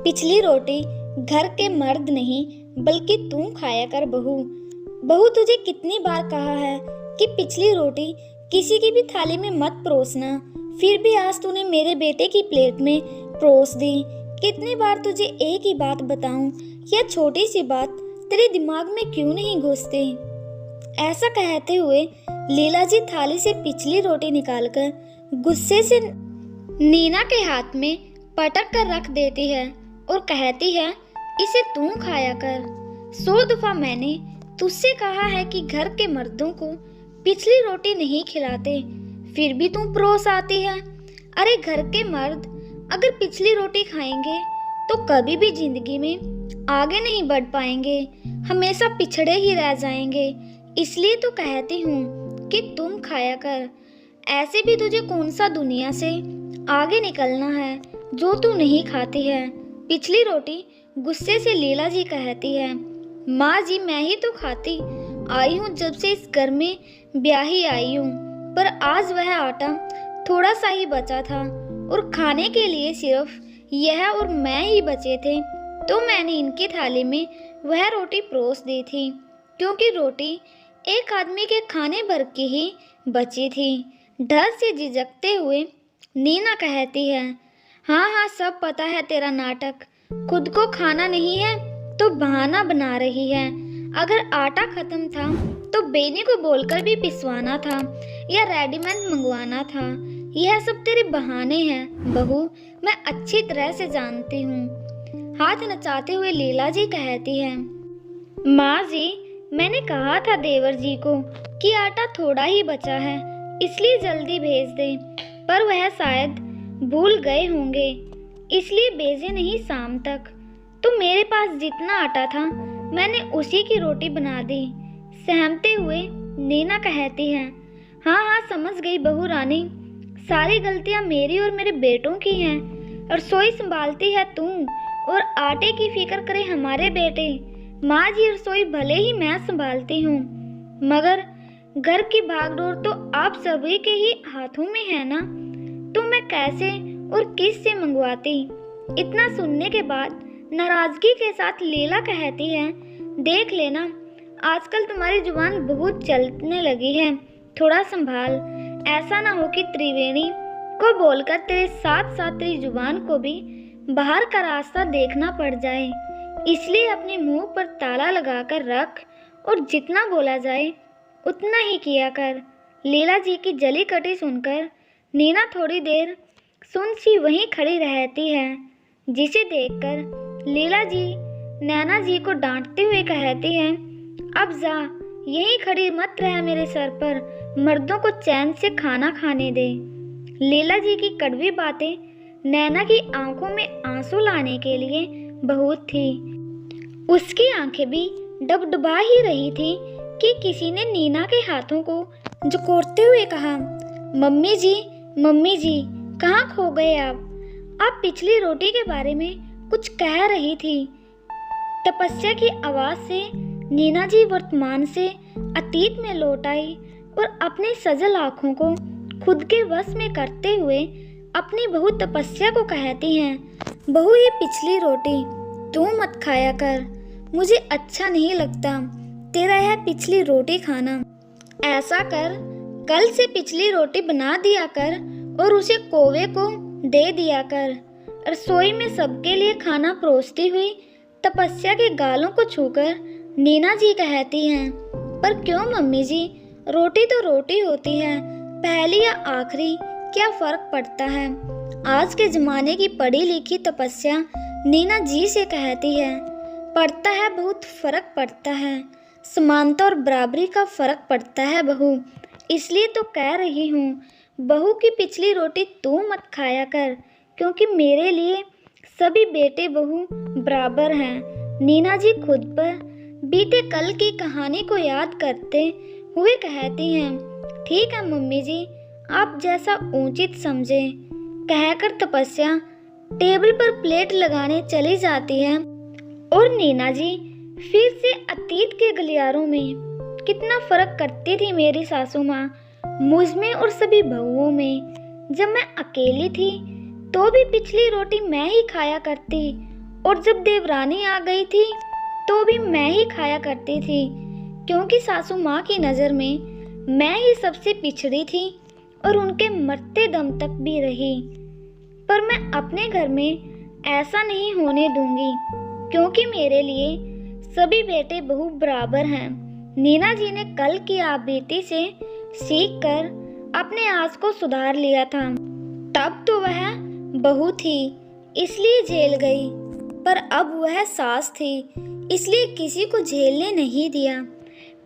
पिछली रोटी घर के मर्द नहीं बल्कि तू खाया कर बहू। बहू तुझे कितनी बार कहा है कि पिछली रोटी किसी की भी थाली में मत परोसना, फिर भी आज तूने मेरे बेटे की प्लेट में परोस दी। कितनी बार तुझे एक ही बात बताऊं, यह छोटी सी बात तेरे दिमाग में क्यों नहीं घुसती? ऐसा कहते हुए लीला जी थाली से पिछली रोटी निकालकर गुस्से से नीना के हाथ में पटक कर रख देती है और कहती है, इसे तू खाया कर। 100 दफा मैंने तुझसे कहा है कि घर के मर्दों को पिछली रोटी नहीं खिलाते, फिर भी तू परोस आती है। अरे घर के मर्द अगर पिछली रोटी खाएंगे तो कभी भी जिंदगी में आगे नहीं बढ़ पाएंगे, हमेशा पिछड़े ही रह जाएंगे। इसलिए तो कहती हूँ कि तुम खाया कर। ऐसे भी तुझे कौन सा दुनिया से आगे निकलना है जो तू नहीं खाती है। पिछली रोटी गुस्से से लीला जी कहती है, माँ जी मैं ही तो खाती आई हूँ जब से इस घर में ब्याही आई हूँ, पर आज वह आटा थोड़ा सा ही बचा था और खाने के लिए सिर्फ यह और मैं ही बचे थे, तो मैंने इनकी थाली में वह रोटी परोस दी थी, क्योंकि रोटी एक आदमी के खाने भर की ही बची थी। डर से झिझकते हुए नीना कहती है, हाँ हाँ सब पता है तेरा नाटक, खुद को खाना नहीं है तो बहाना बना रही है। अगर आटा खत्म था तो बेनी को बोलकर भी पिसवाना था या रेडीमेड मंगवाना था। यह सब तेरे बहाने हैं बहू, मैं अच्छी तरह से जानती हूँ। हाथ नचाते हुए लीला जी कहती है, माँ जी मैंने कहा था देवर जी को कि आटा थोड़ा ही बचा है इसलिए जल्दी भेज दे, पर वह शायद भूल गए होंगे इसलिए भेजे नहीं शाम तक। तो मेरे पास जितना आटा था मैंने उसी की रोटी बना दी। सहमते हुए नीना कहती है, हाँ हाँ समझ गई बहू रानी, सारी गलतियाँ मेरी और मेरे बेटों की हैं। रसोई संभालती है तू और आटे की फिक्र करे हमारे बेटे। माँ जी रसोई भले ही मैं संभालती हूँ, मगर घर की भागदौड़ तो आप सभी के ही हाथों में है ना, तो मैं कैसे और किस से मंगवाती? इतना सुनने के बाद नाराजगी के साथ लीला कहती है, देख लेना आजकल तुम्हारी जुबान बहुत चलने लगी है, थोड़ा संभाल। ऐसा ना हो कि त्रिवेणी को बोलकर तेरे साथ साथ तेरी जुबान को भी बाहर का रास्ता देखना पड़ जाए। इसलिए अपने मुंह पर ताला लगाकर रख और जितना बोला जाए उतना ही किया कर। लीला जी की जली कटी सुनकर नीना थोड़ी देर सुन सी वहीं खड़ी रहती है, जिसे देखकर लीला जी नैना जी को डांटते हुए कहती है, अब जा यहीं खड़ी मत रह मेरे सर पर, मर्दों को चैन से खाना खाने दे। लीला जी की कड़वी बातें नैना की आंखों में आंसू लाने के लिए बहुत थी। उसकी आंखें भी डबडबा ही रही थी कि किसी ने नीना के हाथों को जकोड़ते हुए कहा, मम्मी जी कहाँ खो गए आप पिछली रोटी के बारे में कुछ कह रही थी। तपस्या की आवाज से नीना जी वर्तमान से अतीत में लौट आई और अपनी सजल आंखों को खुद के वश में करते हुए अपनी बहू तपस्या को कहती हैं, बहू ये पिछली रोटी तू मत खाया कर, मुझे अच्छा नहीं लगता तेरा यह पिछली रोटी खाना। ऐसा कर कल से पिछली रोटी बना दिया कर और उसे कौवे को दे दिया कर। रसोई में सबके लिए खाना परोसती हुई तपस्या के गालों को छूकर नीना जी कहती हैं, पर क्यों मम्मी जी, रोटी तो रोटी होती है, पहली या आखिरी क्या फर्क पड़ता है। आज के जमाने की पढ़ी लिखी तपस्या नीना जी से कहती है, पड़ता है बहुत फर्क पड़ता है, समानता और बराबरी का फर्क पड़ता है बहू। इसलिए तो कह रही हूँ बहू की पिछली रोटी तू मत खाया कर, क्योंकि मेरे लिए सभी बेटे बहू बराबर हैं। नीना जी खुद पर बीते कल की कहानी को याद करते हुए कहती हैं, ठीक है मम्मी जी, आप जैसा उचित समझे। कहकर तपस्या टेबल पर प्लेट लगाने चली जाती है और नीना जी फिर से अतीत के गलियारों में कितना फर्क करती थी मेरी सासू माँ मुझ में और सभी बहुओं में। जब मैं अकेली थी तो भी पिछली रोटी मैं ही खाया करती, और जब देवरानी आ गई थी तो भी मैं ही खाया करती थी, क्योंकि सासू माँ की नज़र में मैं ही सबसे पिछड़ी थी और उनके मरते दम तक भी रही। पर मैं अपने घर में ऐसा नहीं होने दूंगी, क्योंकि मेरे लिए सभी बेटे बहू बराबर हैं। नीना जी ने कल की आप बीती से सीख कर अपने आज को सुधार लिया था। तब तो वह बहू थी इसलिए जेल गई, पर अब वह सास थी इसलिए किसी को झेलने नहीं दिया।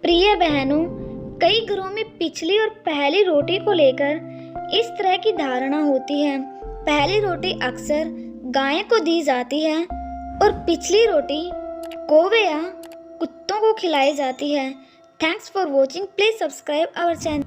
प्रिय बहनों, कई घरों में पिछली और पहली रोटी को लेकर इस तरह की धारणा होती है। पहली रोटी अक्सर गाय को दी जाती है और पिछली रोटी कौवे या कुत्तों को खिलाई जाती है। Thanks for watching. Please subscribe our channel.